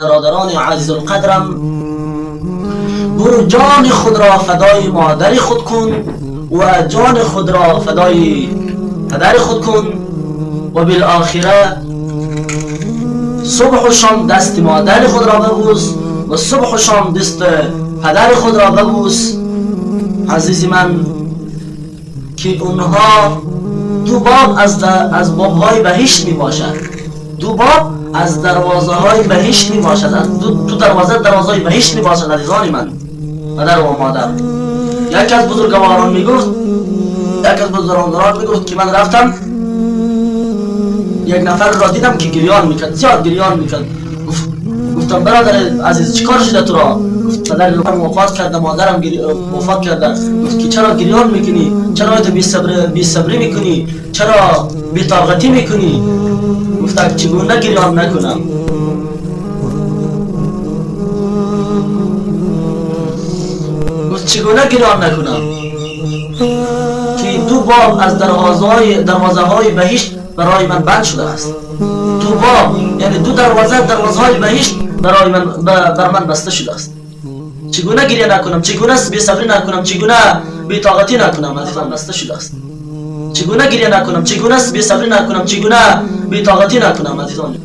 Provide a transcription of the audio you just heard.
برادران عزیز القدرم، برو جان خود را فدای مادر خود کن و جان خود را فدای پدر خود کن و بالآخره صبح و شام دست مادر خود را ببوس و صبح و شام دست پدر خود را ببوس. عزیز من که اونها دو باب از بابهای بهشت می باشد، دو باب از دروازه های بهشت می باشد، دو دروازه بهشت می باشد. عزیزان من، پدر و مادر. یک از بزرگواران می گفت که من رفتم یک نفر را دیدم که گریان میکرد، زیاد گریان میکرد. گفتم برادر عزیز چیکار شده تو را؟ گفت پدر وفات کرده، مادرم وفات کرده. گفت که چرا گریان میکنی؟ چرا تو بی صبری میکنی؟ چرا بی طاقتی میکنی؟ گفت چگونه گریان نکنم؟ گفت چگونه گریان نکنم که دو باب از دروازه های بهشت برای من بند شده است. دو باب یعنی دو دروازه های بهشت بر من بسته شده است. چگونه گریه نکنم؟ چگونه بی صبری نکنم؟ چگونه بی طاقتی نکنم؟ عزیزان بسته شده است. چگونه گریه نکنم؟ چگونه بی صبری نکنم؟ چگونه بی طاقتی نکنم؟ عزیزان